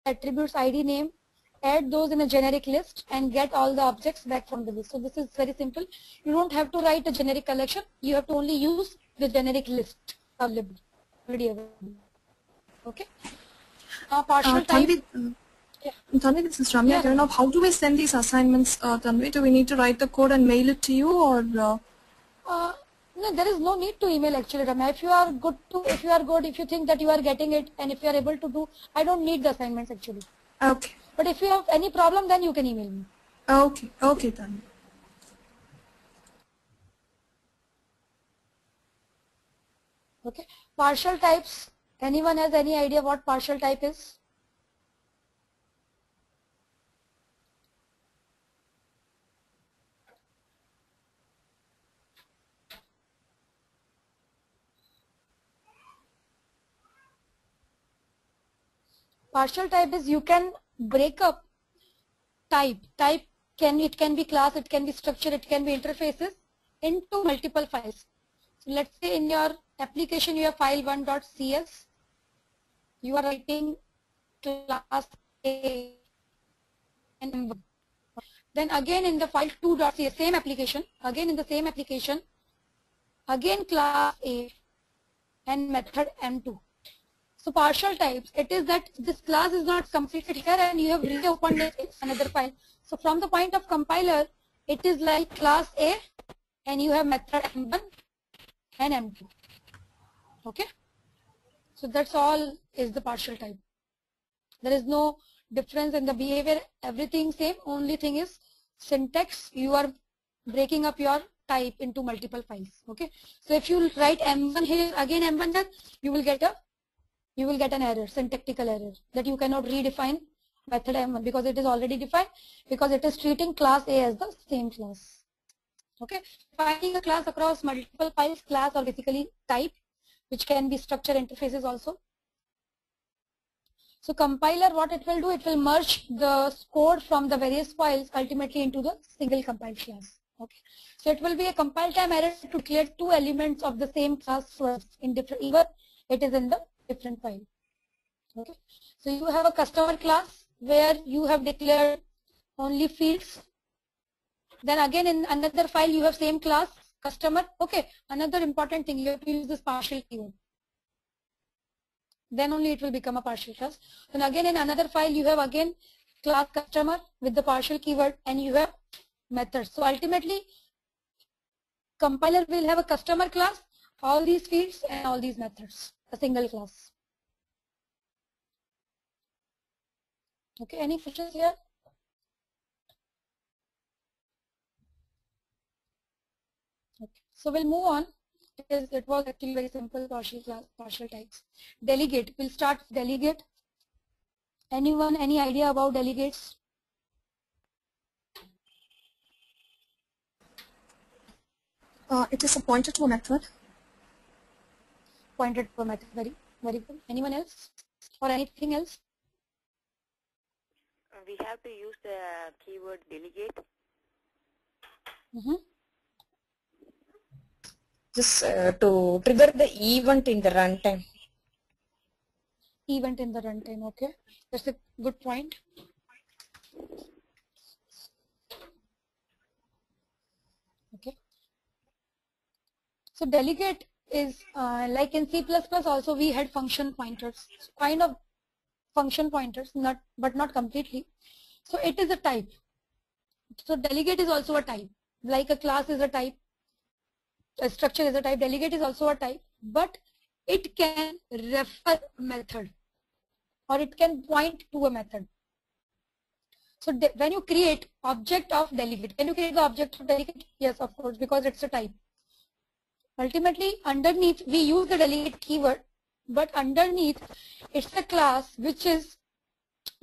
attributes ID name, add those in a generic list and get all the objects back from the list. So this is very simple. You don't have to write a generic collection. You have to only use the generic list available. Okay. Partial type. Tanvi, this is Ramya. Yeah. I don't know, how do we send these assignments, Tanvi? Do we need to write the code and mail it to you, or? No, there is no need to email actually, Ramya. If you are good, if you think that you are getting it, and if you are able to do, I don't need the assignments actually. Okay. But if you have any problem, then you can email me. Okay. Okay, Tanvi. Okay. Partial types. Anyone has any idea what partial type is? Partial type is you can break up type. Type it can be class, it can be structure, it can be interfaces into multiple files. So let's say in your application you have file 1.cs. You are writing class A and M1. Then again in the file 2.cs, same application, again in the same application, again class A and method M2. So partial types, it is that this class is not completed here and you have reopened it in another file. So from the point of compiler, it is like class A and you have method M1 and M2. Okay. So that's all is the partial type. There is no difference in the behavior, everything same, only thing is syntax, you are breaking up your type into multiple files. Okay. So if you write M1 here, again M1 there, you will get an error, syntactical error, that you cannot redefine method M1 because it is already defined, because it is treating class A as the same class. Okay, defining a class across multiple files, class or basically type, which can be structure interfaces also. So compiler, what it will do, it will merge the code from the various files ultimately into the single compiled class. Okay, so it will be a compile time error to clear two elements of the same class first in different, even it is in the different file. Okay, so you have a customer class where you have declared only fields. Then again in another file you have same class customer. Okay, another important thing, you have to use this partial keyword. Then only it will become a partial class. Then again in another file you have again class customer with the partial keyword and you have methods. So ultimately compiler will have a customer class, all these fields and all these methods, a single class. Okay, any questions here? Okay, so we'll move on. It was actually very simple, partial class, partial types. Delegate, we'll start with delegate. Anyone, any idea about delegates? It is a pointer to a method. Pointed to a method, very good. Anyone else or anything else? We have to use the keyword delegate. Just to trigger the event in the runtime. Event in the runtime, okay. That's a good point. Okay. So delegate is like in C++ also we had function pointers, kind of function pointers, but not completely. So it is a type. So delegate is also a type. Like a class is a type, a structure is a type, delegate is also a type, but it can refer a method or it can point to a method. So when you create object of delegate, can you create the object of delegate? Yes, of course, because it's a type. Ultimately, underneath we use the delegate keyword, but underneath it's a class which is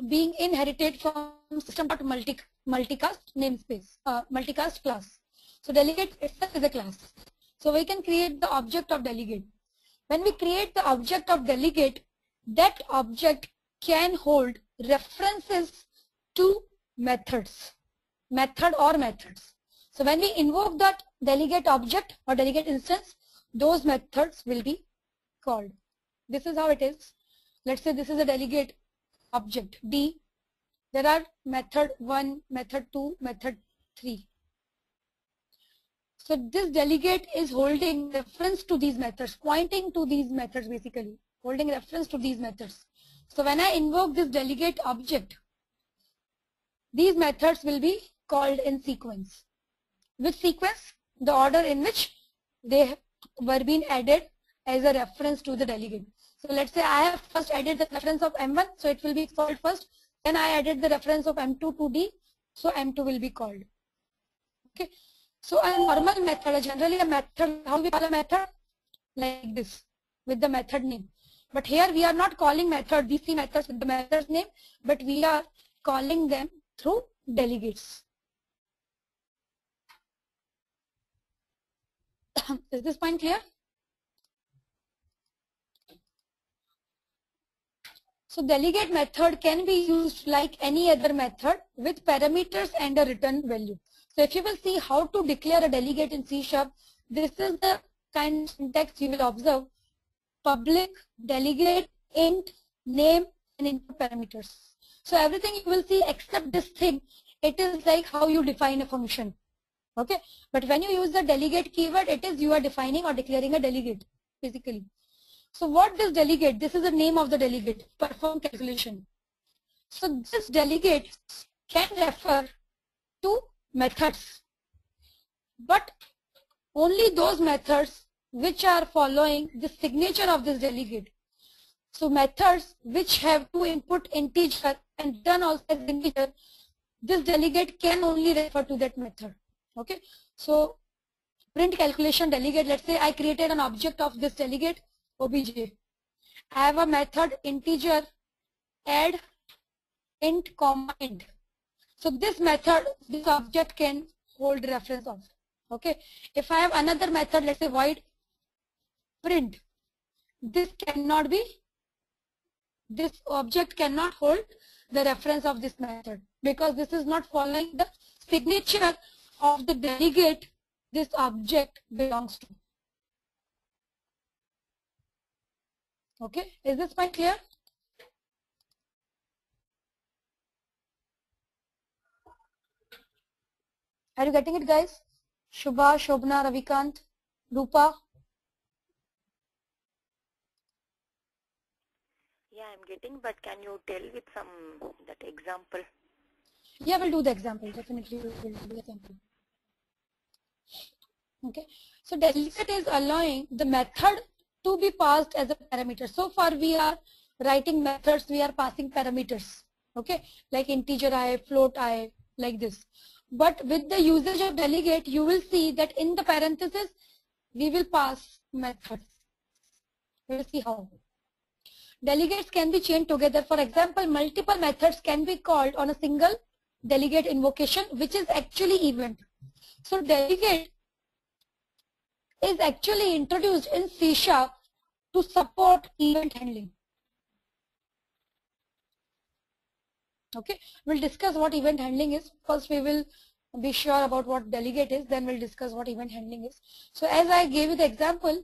being inherited from system.multicast namespace, multicast class. So delegate itself is a class. So we can create the object of delegate. When we create the object of delegate, that object can hold references to methods, method or methods. So when we invoke that delegate object or delegate instance, those methods will be called. This is how it is. Let's say this is a delegate object D, there are method 1, method 2, method 3. So this delegate is holding reference to these methods, pointing to these methods basically, holding reference to these methods. So when I invoke this delegate object, these methods will be called in sequence. Which sequence? The order in which they were being added as a reference to the delegate. So let's say I have first added the reference of M1, so it will be called first. Then I added the reference of M2 to D, so M2 will be called. Okay. So a normal method, generally a method, how we call a method? Like this, with the method name. But here we are not calling method, these three methods with the method's name, but we are calling them through delegates. Is this point clear? So delegate method can be used like any other method with parameters and a return value. So if you will see how to declare a delegate in C#, this is the kind of syntax you will observe. Public, delegate, int, name, and input parameters. So everything you will see except this thing, it is like how you define a function. Okay, but when you use the delegate keyword, it is you are defining or declaring a delegate, basically. So what this delegate? This is the name of the delegate, perform calculation. So this delegate can refer to methods, but only those methods which are following the signature of this delegate. So methods which have to input integer and return also as integer, this delegate can only refer to that method. Okay, so print calculation delegate, let's say I created an object of this delegate obj. I have a method integer add int comma int. So this method, this object can hold reference of. Okay, if I have another method, let's say void print, this cannot be, this object cannot hold the reference of this method because this is not following the signature of the delegate this object belongs to. Okay, is this point clear? Are you getting it, guys? Shubha, Shobna, Ravikant, Rupa. Yeah, I'm getting, but can you tell with some that example? Yeah, we'll do the example. Definitely we'll do the example. Okay, so delegate is allowing the method to be passed as a parameter. So far we are writing methods, we are passing parameters. Okay, like integer I, float I, like this. But with the usage of delegate, you will see that in the parenthesis, we will pass methods. We will see how. Delegates can be chained together. For example, multiple methods can be called on a single delegate invocation, which is actually event. So delegate is actually introduced in C# to support event handling. Okay, we'll discuss what event handling is. First, we will be sure about what delegate is, then we'll discuss what event handling is. So as I gave you the example,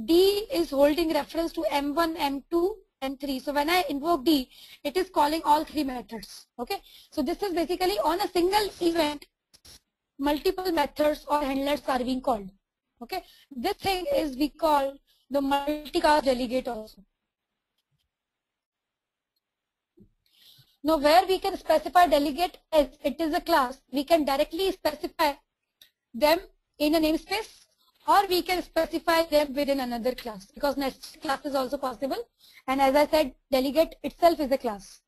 D is holding reference to M1, M2, M3. So when I invoke D, it is calling all three methods. Okay, so this is basically on a single event, multiple methods or handlers are being called. Okay, this thing is we call the multicast delegate also. Now where we can specify delegate as it is a class, we can directly specify them in a namespace, or we can specify them within another class, because nested class is also possible. And as I said, delegate itself is a class.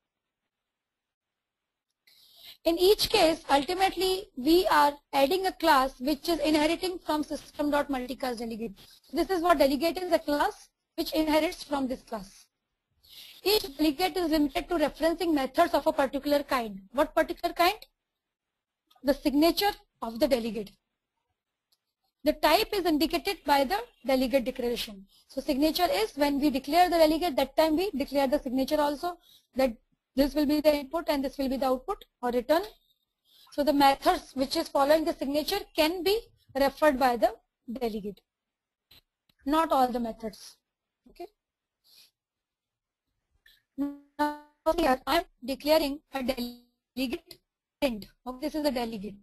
In each case, ultimately, we are adding a class which is inheriting from system.multicast delegate. This is what delegate is, a class which inherits from this class. Each delegate is limited to referencing methods of a particular kind. What particular kind? The signature of the delegate. The type is indicated by the delegate declaration. So signature is when we declare the delegate, that time we declare the signature also, that this will be the input and this will be the output or return. So the methods which is following the signature can be referred by the delegate. Not all the methods. Okay. Now here I'm declaring a delegate print. Okay, this is a delegate.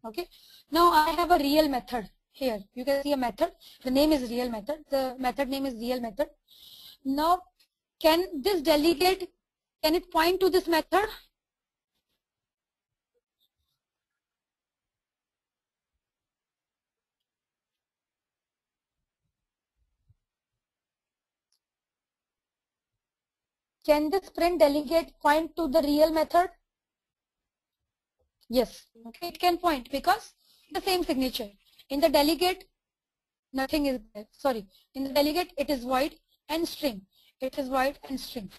Okay, now I have a real method here. You can see a method. The name is real method. The method name is real method. Now, can this delegate, can it point to this method? Can this print delegate point to the real method? Yes, okay, it can point because the same signature. In the delegate, nothing is there. Sorry, in the delegate, it is void and string. It is void and string.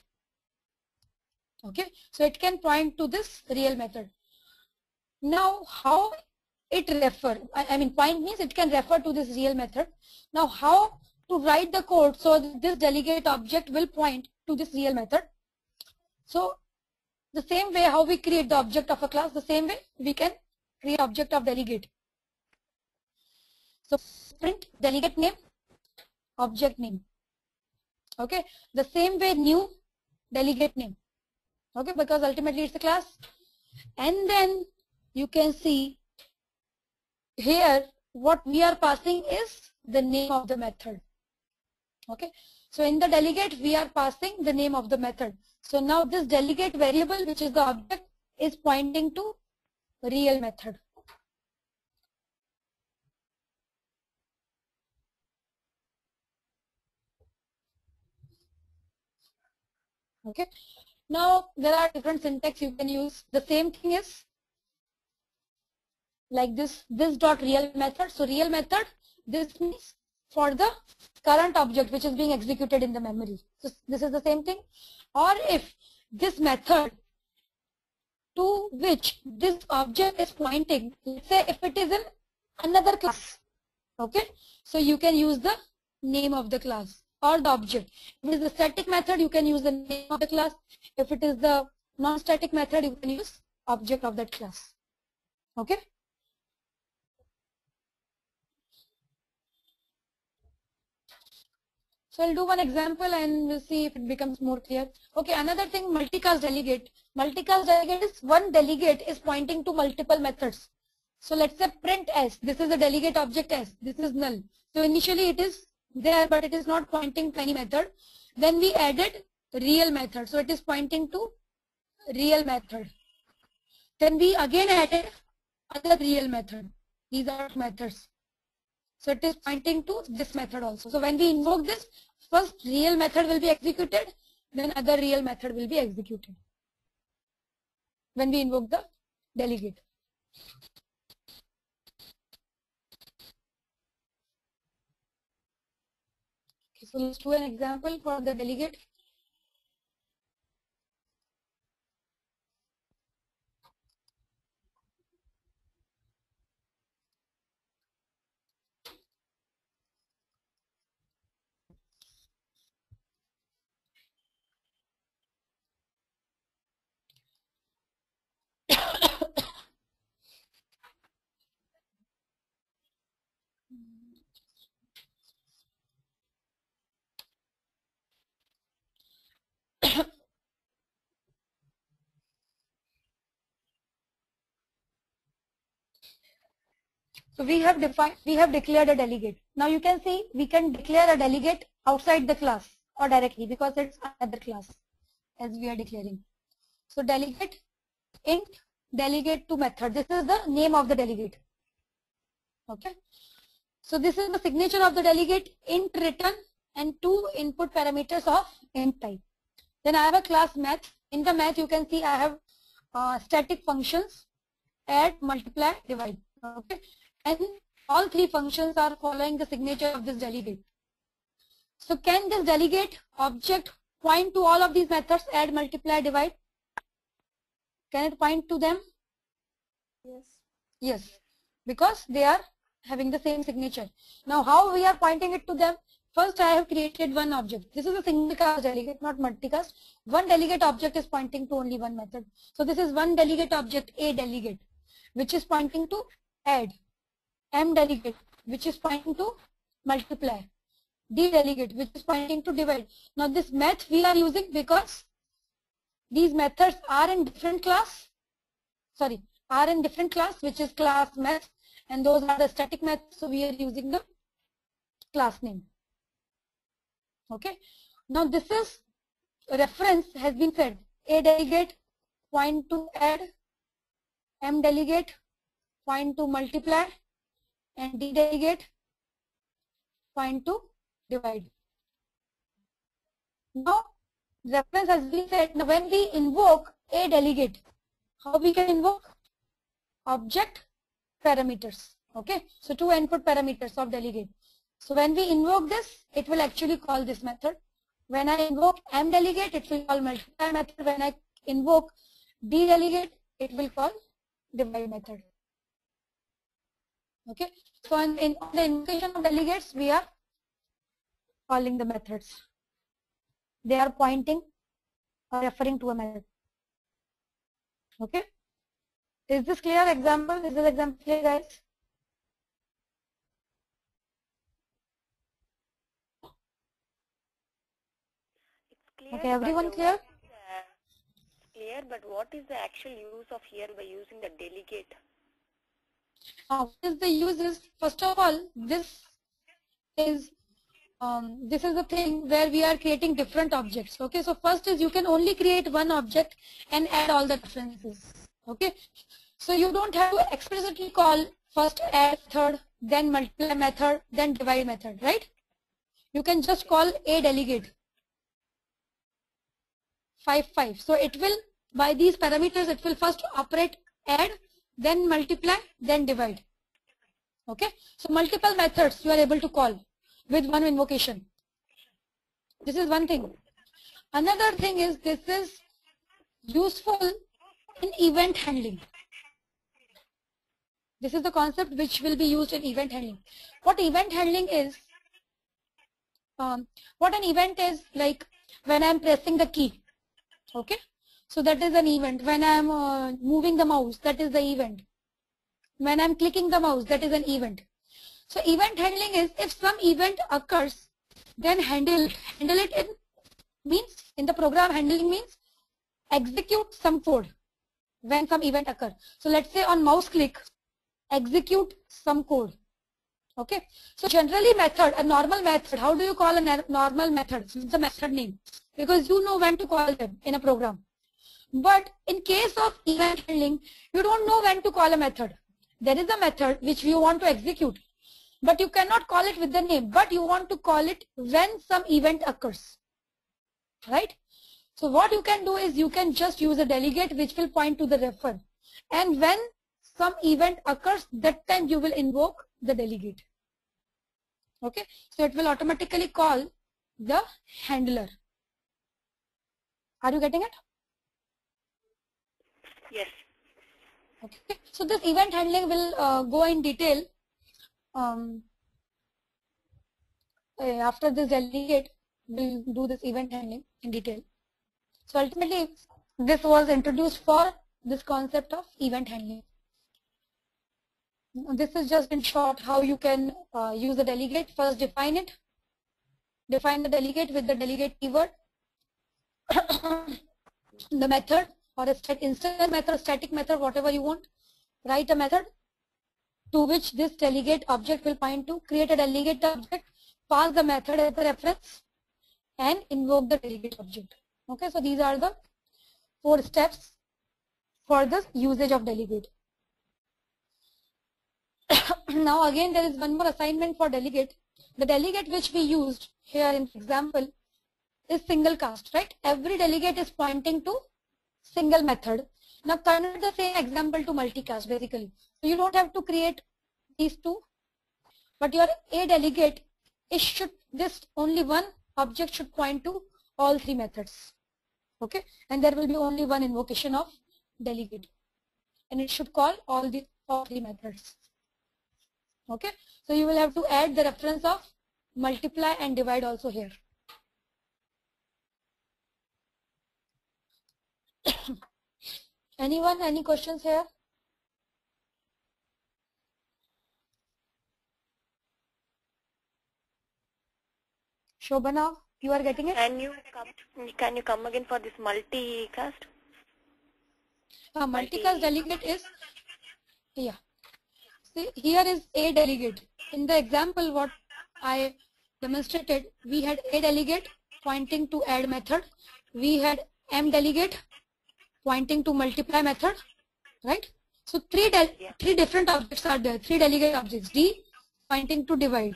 Okay, so it can point to this real method. Now, how it refer? I mean, point means it can refer to this real method. Now, how to write the code so that this delegate object will point to this real method? So, the same way how we create the object of a class, the same way we can create object of delegate. So, print delegate name, object name. Okay, the same way new delegate name. Okay, because ultimately it's a class. And then you can see here what we are passing is the name of the method. Okay, so in the delegate we are passing the name of the method. So now this delegate variable, which is the object, is pointing to real method. Okay, now there are different syntax you can use. The same thing is like this dot real method. So real method, this means for the current object which is being executed in the memory. So this is the same thing. Or if this method to which this object is pointing, let's say if it is in another class, okay, so you can use the name of the class or the object. If it is the static method, you can use the name of the class. If it is the non-static method, you can use object of that class. Okay. So I'll do one example and we'll see if it becomes more clear. Okay, another thing, multicast delegate. Multicast delegate is one delegate is pointing to multiple methods. So let's say print s. This is the delegate object s. This is null. So initially it is there, but it is not pointing to any method. Then we added real method. So it is pointing to real method. Then we again added other real method. These are methods. So it is pointing to this method also. So when we invoke this, first real method will be executed, then other real method will be executed when we invoke the delegate. Okay, so let's do an example for the delegate. So we have declared a delegate. Now you can see we can declare a delegate outside the class or directly because it's another class as we are declaring. So delegate int delegate to method. This is the name of the delegate. Okay. So this is the signature of the delegate, int return and two input parameters of int type. Then I have a class math. In the math you can see I have static functions, add, multiply, divide. Okay. And all three functions are following the signature of this delegate. So can this delegate object point to all of these methods, add, multiply, divide? Can it point to them? Yes. Yes, because they are having the same signature. Now how we are pointing it to them? First I have created one object. This is a single cast delegate, not multicast. One delegate object is pointing to only one method. So this is one delegate object, A delegate, which is pointing to add. M delegate, which is pointing to multiply. D delegate, which is pointing to divide. Now this math we are using because these methods are in different class, which is class meth, and those are the static methods, so we are using the class name. Okay. Now this is reference has been said. A delegate point to add, M delegate point to multiply, and D delegate point to divide. Now reference has been said. Now when we invoke a delegate, how we can invoke? Object parameters. Okay, so two input parameters of delegate. So when we invoke this, it will actually call this method. When I invoke M delegate, it will call multiply method. When I invoke D delegate, it will call divide method. Okay, so on the invocation of delegates, we are calling the methods. They are pointing or referring to a method. Okay, is this clear example? Is this example clear, guys? It's clear. Okay, everyone but clear? It's clear, but what is the actual use of here by using the delegate? What is the use is, first of all, this is the thing where we are creating different objects. Okay, so first is you can only create one object and add all the references. Okay, so you don't have to explicitly call first add method, then multiply method, then divide method, right? You can just call a delegate 5, 5. So it will, by these parameters, it will first operate add, then multiply, then divide. Okay, so multiple methods you are able to call with one invocation. This is one thing. Another thing is this is useful in event handling. This is the concept which will be used in event handling. What event handling is, what an event is, like when I am pressing the key. Okay, so that is an event. When I am moving the mouse, that is the event. When I am clicking the mouse, that is an event. So event handling is if some event occurs, then handle it in means in the program handling means execute some code when some event occurs. So let's say on mouse click, execute some code. Okay, so generally method, a normal method, how do you call a normal method? It's the method name, because you know when to call them in a program. But in case of event handling, you don't know when to call a method. There is a method which you want to execute, but you cannot call it with the name, but you want to call it when some event occurs, right? So what you can do is you can just use a delegate which will point to the refer, and when some event occurs, that time you will invoke the delegate. Okay, so it will automatically call the handler. Are you getting it? Yes. Okay, so this event handling will go in detail after this delegate. We'll do this event handling in detail. So ultimately, this was introduced for this concept of event handling. This is just in short how you can use the delegate. First define it. Define the delegate with the delegate keyword. The method or a instance method, static method, whatever you want. Write a method to which this delegate object will point to. Create a delegate object. Pass the method as the reference and invoke the delegate object. Okay, so these are the 4 steps for the usage of delegate. Now again there is one more assignment for delegate. The delegate which we used here in example is single cast, right? Every delegate is pointing to single method. Now convert the same example to multicast basically. So you don't have to create these two, but your a delegate is this only one object should point to all 3 methods. Okay, and there will be only one invocation of delegate, and it should call all 3 methods. Okay, so you will have to add the reference of multiply and divide also here. Anyone, any questions here? Shobana, You are getting it? Can you come again for this multicast? Multicast delegate is, yeah. See, here is a delegate. In the example what I demonstrated, we had a delegate pointing to add method. We had m delegate pointing to multiply method, right? So three different objects are there, three delegate objects, D pointing to divide.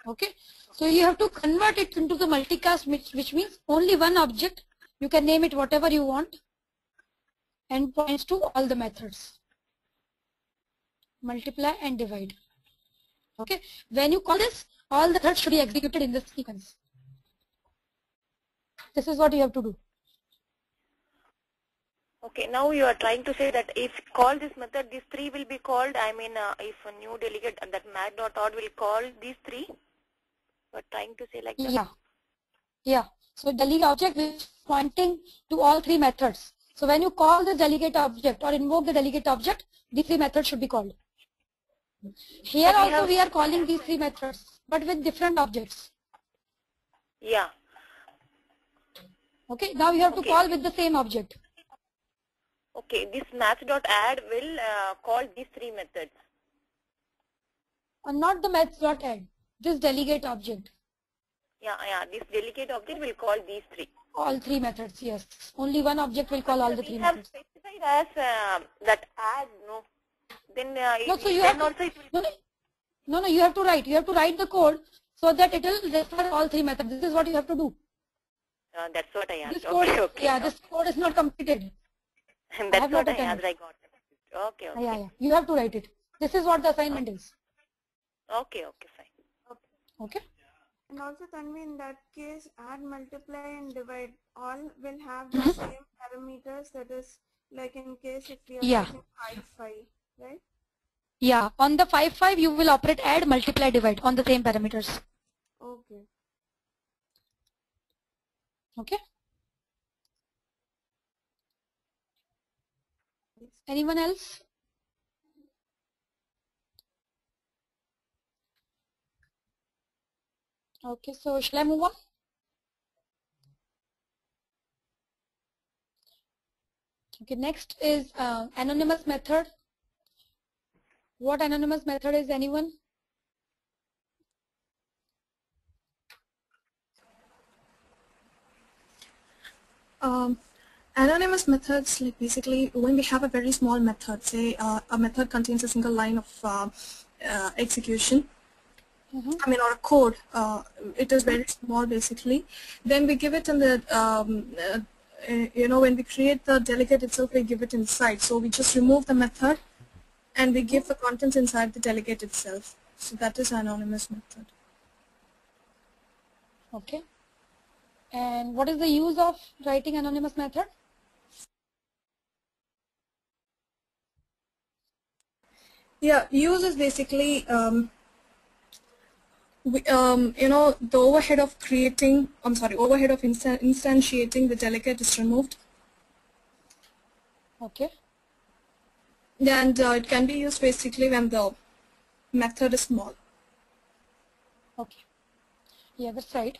Okay, so you have to convert it into the multicast, which means only one object. You can name it whatever you want and points to all the methods, multiply and divide. Okay, when you call this, all the methods should be executed in this sequence. This is what you have to do. Okay, now you are trying to say that if call this method, these three will be called. I mean, if a new delegate that mat.odd will call these three. You are trying to say like that? Yeah. Yeah. So delegate object is pointing to all three methods. So when you call the delegate object or invoke the delegate object, these three methods should be called. Here also we are calling these three methods, but with different objects. Yeah. Okay. Now you have to call with the same object. Okay. This maths.add will call these three methods. Not the maths.add. This delegate object. Yeah. This delegate object will call these three. All three methods, yes. Only one object will call all the three methods. We have specified as that add, no? Then no, so you have to, no, you have to write. You have to write the code so that it will refer all three methods. This is what you have to do. That's what I asked. This code, okay. Yeah, this code is not completed. That's what I asked. I got it. Okay. Yeah. You have to write it. This is what the assignment is. Okay, fine. Okay. And also, Tanvi, in that case, add, multiply and divide all will have the same parameters. That is, like in case if we are using 5, right? Yeah, on the 5, you will operate add, multiply, divide on the same parameters. Okay. Okay. Anyone else? Okay, so shall I move on? Okay, next is anonymous method. What anonymous method is, anyone? Anonymous methods, like basically when we have a very small method, say a method contains a single line of execution, I mean, or a code, it is very small basically, then we give it in the, when we create the delegate itself, we give it inside. So we just remove the method and we give the contents inside the delegate itself. So that is anonymous method. Okay. And what is the use of writing anonymous method? Yeah, use is basically, the overhead of creating, overhead of instantiating the delegate is removed. Okay. And it can be used basically when the method is small. Okay. Yeah, that's right.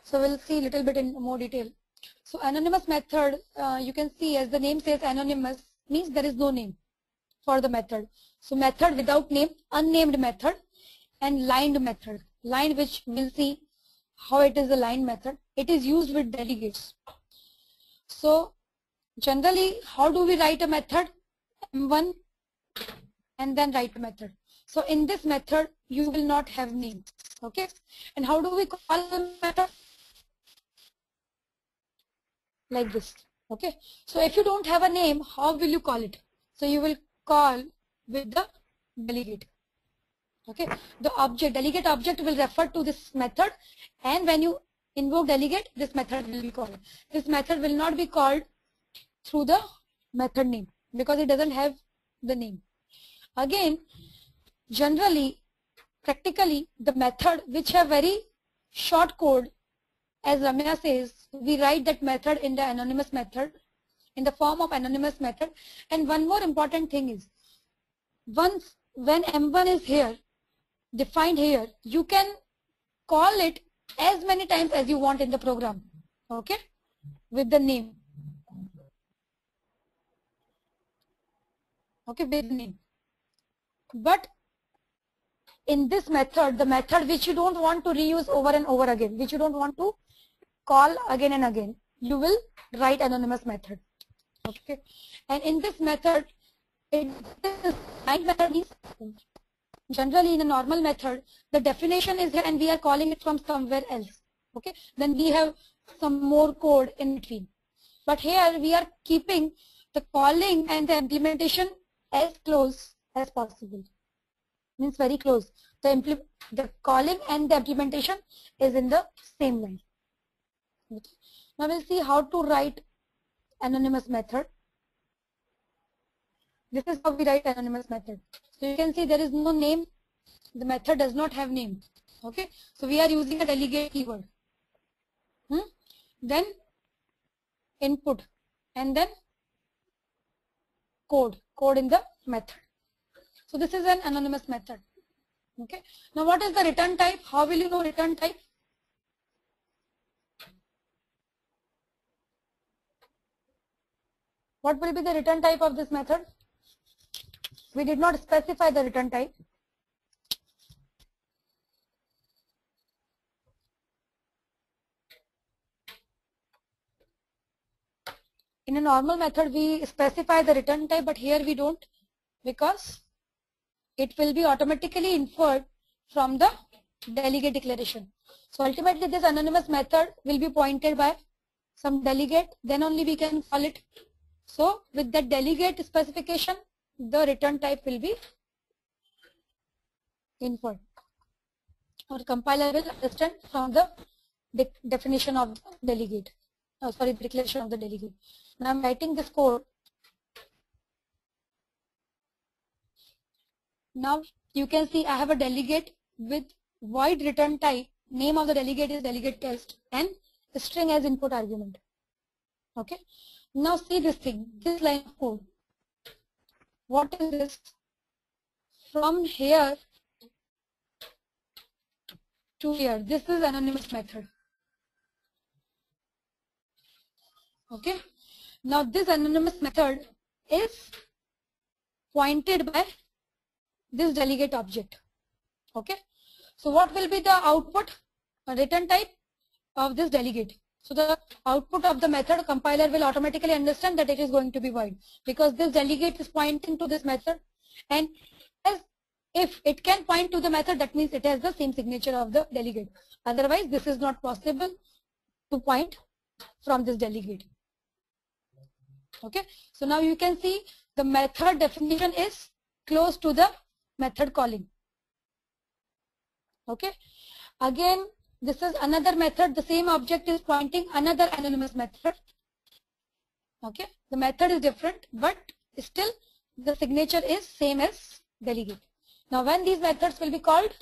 So we'll see a little bit in more detail. So anonymous method, you can see as the name says anonymous, means there is no name for the method. So method without name, unnamed method, and lined method. Line, which we'll see how it is a line method. It is used with delegates. So generally, how do we write a method? M1 and then write a method. So in this method, you will not have name. Okay. And how do we call the method? Like this. Okay. So if you don't have a name, how will you call it? So you will call with the delegate. Okay. The object, delegate object will refer to this method, and when you invoke delegate, this method will be called. This method will not be called through the method name because it doesn't have the name. Again, generally, practically, the method which have very short code, as Ramya says, we write that method in the anonymous method, in the form of anonymous method. And one more important thing is, when M1 is here, defined here, you can call it as many times as you want in the program, okay, with the name. Okay, with the name. But in this method, the method which you don't want to reuse over and over again, which you don't want to call again and again, you will write anonymous method. Okay, and in this method, method is generally in a normal method, the definition is here and we are calling it from somewhere else. Okay, then we have some more code in between. But here we are keeping the calling and the implementation as close as possible. Means very close. The calling and the implementation is in the same line. Okay. Now we'll see how to write anonymous method. This is how we write anonymous method. So you can see there is no name. The method does not have name. Okay. So we are using a delegate keyword. Then input and then code in the method. So this is an anonymous method. Okay. Now what is the return type? How will you know return type? What will be the return type of this method? We did not specify the return type. In a normal method, we specify the return type, but here we don't, because it will be automatically inferred from the delegate declaration. So ultimately, this anonymous method will be pointed by some delegate, then only we can call it. So with that delegate specification, the return type will be inferred, or compiler will understand from the definition of delegate. Oh, sorry, declaration of the delegate. Now I'm writing this code. Now you can see I have a delegate with void return type. Name of the delegate is delegate test and string as input argument. Okay. Now see this thing, this line of code. What is this? From here to here. This is anonymous method. Okay. Now this anonymous method is pointed by this delegate object. Okay. So what will be the output return type of this delegate? So the output of the method, compiler will automatically understand that it is going to be void, because this delegate is pointing to this method, and as if it can point to the method, that means it has the same signature of the delegate. Otherwise this is not possible to point from this delegate. Okay. So now you can see the method definition is close to the method calling. Okay. Again, this is another method. The same object is pointing another anonymous method. Okay. The method is different, but still the signature is same as delegate. Now when these methods will be called?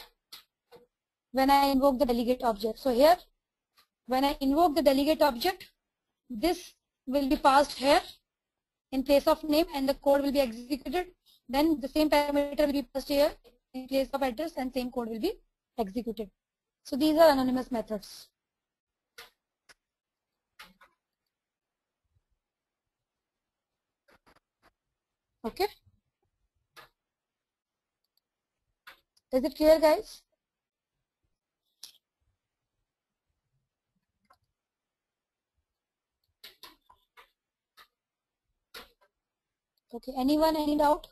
When I invoke the delegate object. So here, when I invoke the delegate object, this will be passed here in place of name and the code will be executed. Then the same parameter will be passed here in place of address and same code will be executed. So these are anonymous methods. Okay. Is it clear, guys? Okay. Anyone, any doubt?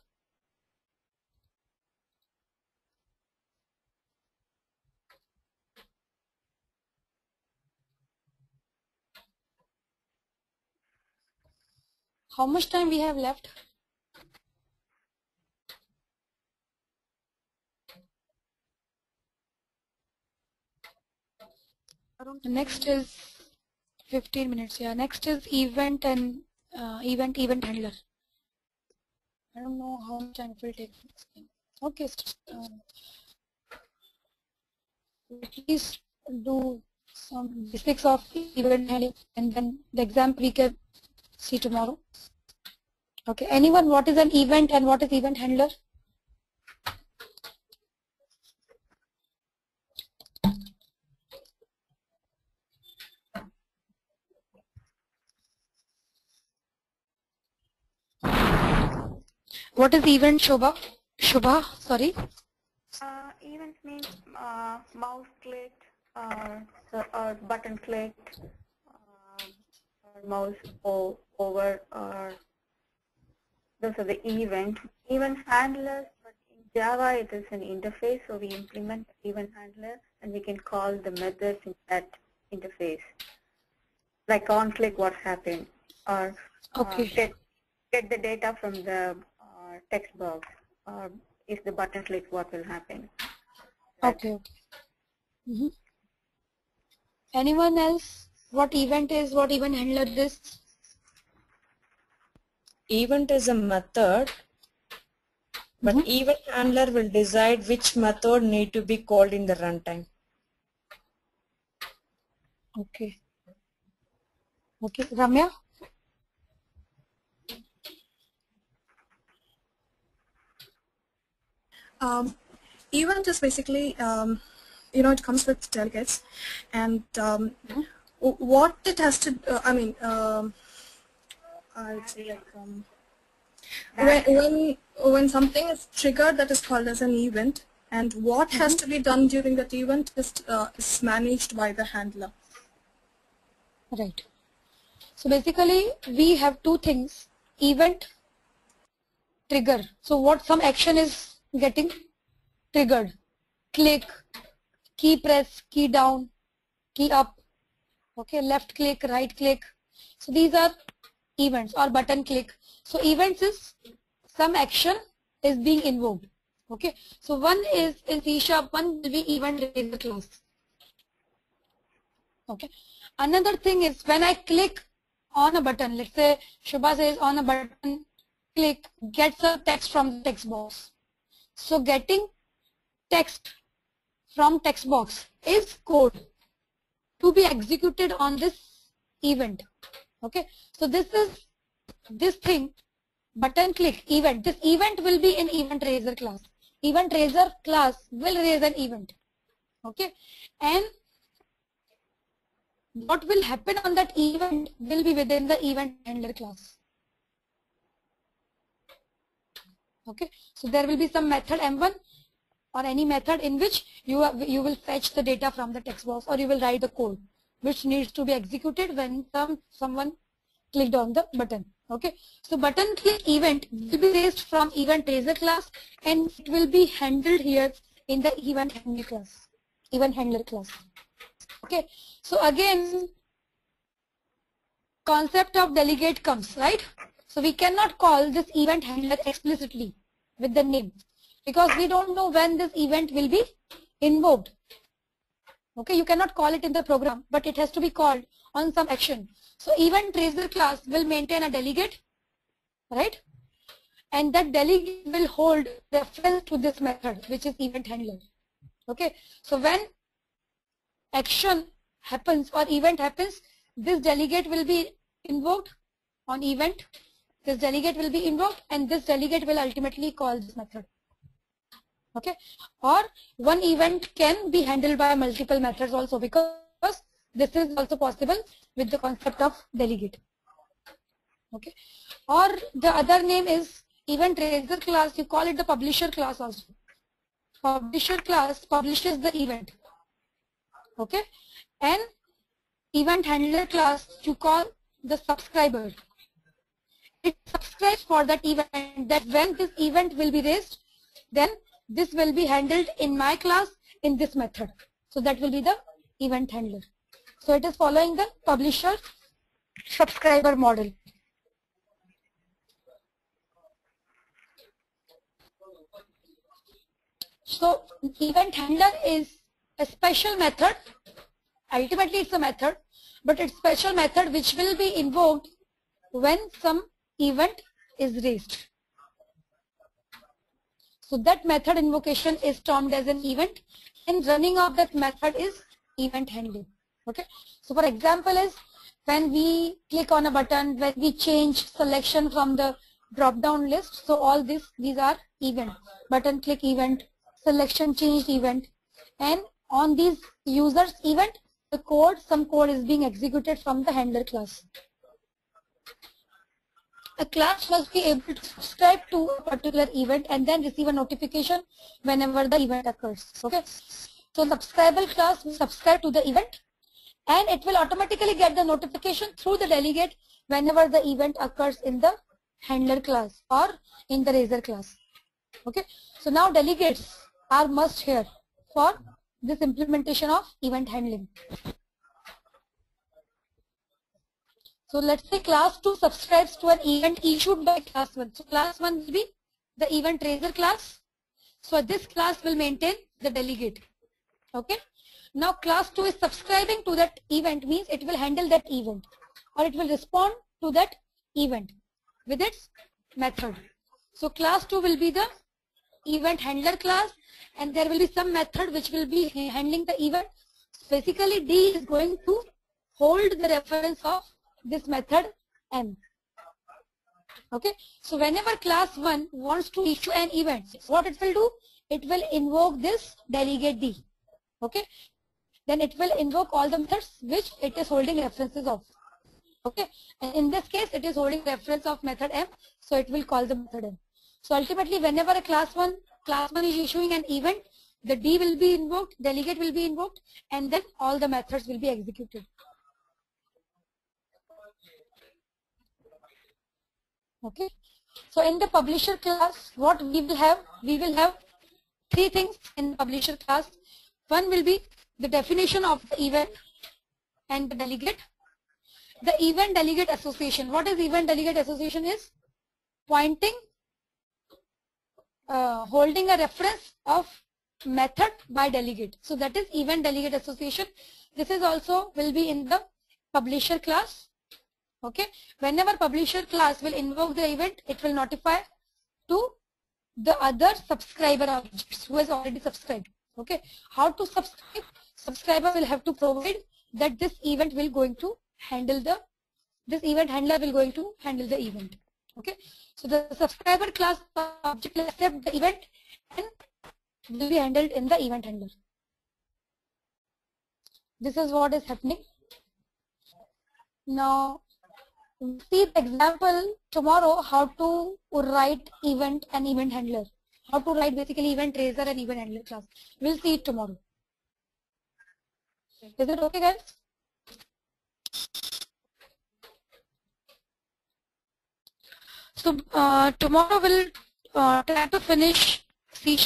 How much time we have left? Next is 15 minutes. Yeah. Next is event and event handler. I don't know how much time it will take. Okay. Please do some basics of event handling, and then the exam we can see tomorrow. Okay. Anyone, what is an event and what is event handler? What is event, Shobha? Shubha, sorry. Events means mouse clicked or button clicked or mouse over or those are the event handlers. But in Java it is an interface, so we implement event handler and we can call the methods in that interface. Like on click what happened or Okay. get the data from the text box or if the button click what will happen. Okay. Anyone else? What event is? What event handler this? Event is a method, but event handler will decide which method need to be called in the runtime. Okay. Okay. Ramya? Event is basically, it comes with delegates, and what it has to, I'd say like when something is triggered, that is called as an event, and what has to be done during that event is managed by the handler. Right. So basically, we have two things: event, trigger. So what some action is getting triggered? Click, key press, key down, key up. Okay, left click, right click. So these are events or button click. So events is some action is being invoked. Okay, so one is in C#, one will be event raiser class. Okay, another thing is when I click on a button, let's say Shubha says on a button, click, gets a text from the text box. So getting text from text box is code to be executed on this event. Okay, so this is this thing, button click event. This event will be in event raiser class. Event raiser class will raise an event. Okay, and what will happen on that event will be within the event handler class. Okay, so there will be some method M1 or any method in which you will fetch the data from the text box, or you will write the code which needs to be executed when someone clicked on the button. Okay, so button click event will be raised from event raiser class and it will be handled here in the event handler class. Event handler class. Okay, so again concept of delegate comes, right? So we cannot call this event handler explicitly with the name because we don't know when this event will be invoked. Okay, you cannot call it in the program, but it has to be called on some action. So event raiser class will maintain a delegate, right? And that delegate will hold reference to this method, which is event handler. Okay, so when action happens or event happens, this delegate will be invoked on event. This delegate will be invoked and this delegate will ultimately call this method. Okay, or one event can be handled by multiple methods also, because this is also possible with the concept of delegate. Okay, or the other name is event raiser class. You call it the publisher class also. Publisher class publishes the event. Okay, and event handler class you call the subscriber. It subscribes for that event, that when this event will be raised, then this will be handled in my class in this method. So that will be the event handler. So it is following the publisher subscriber model. So event handler is a special method. Ultimately it's a method, but it's special method which will be invoked when some event is raised. So that method invocation is termed as an event, and running of that method is event handling. Okay, so for example is when we click on a button, when we change selection from the drop down list, so all these are event. Button click event, selection changed event, and on these users event, the code, some code is being executed from the handler class. a class must be able to subscribe to a particular event and then receive a notification whenever the event occurs. Okay. So subscriber class will subscribe to the event and it will automatically get the notification through the delegate whenever the event occurs in the handler class or in the raiser class. Okay. So now delegates are must here for this implementation of event handling. So let's say class 2 subscribes to an event issued by class 1. So class 1 will be the event raiser class. So this class will maintain the delegate. Okay. Now class 2 is subscribing to that event, means it will handle that event or it will respond to that event with its method. So class 2 will be the event handler class and there will be some method which will be handling the event. So basically D is going to hold the reference of this method M. Okay. So whenever class 1 wants to issue an event, what it will do? It will invoke this delegate D. Okay. Then it will invoke all the methods which it is holding references of. Okay. And in this case, it is holding reference of method M. So it will call the method M. So ultimately, whenever a class 1 is issuing an event, the D will be invoked, delegate will be invoked, and then all the methods will be executed. Okay. So in the publisher class, what we will have three things in the publisher class. One will be the definition of the event and the delegate. The event delegate association. What is event delegate association is? Pointing, holding a reference of method by delegate. So that is event delegate association. This is also will be in the publisher class. Okay. Whenever publisher class will invoke the event, it will notify to the other subscriber objects who has already subscribed. Okay. How to subscribe? Subscriber will have to provide that this event will going to handle the, this event handler will going to handle the event. Okay. So the subscriber class object will accept the event and will be handled in the event handler. This is what is happening. Now, see the example tomorrow how to write event and event handler. How to write basically event raiser and event handler class. We'll see it tomorrow. Is it okay, guys? So tomorrow we'll try to finish C#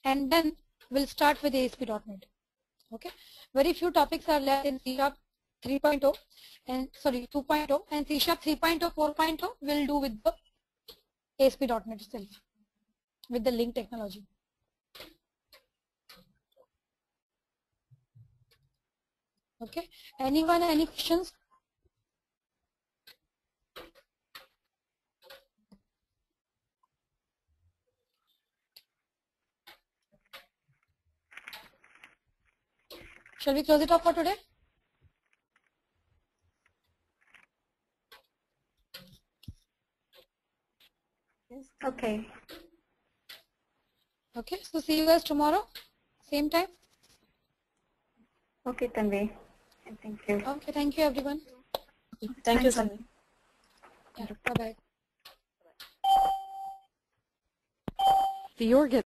and then we'll start with ASP.NET. Okay. Very few topics are left in C# 3.0 and sorry 2.0 and C# 3.0, 4.0 will do with the ASP.NET itself with the link technology. Okay. Anyone, any questions? Shall we close it off for today? Okay. Okay. So see you guys tomorrow, same time. Okay, Tanvi. And thank you. Okay. Thank you, everyone. Thank you, Sunny. Yeah, bye bye. The organ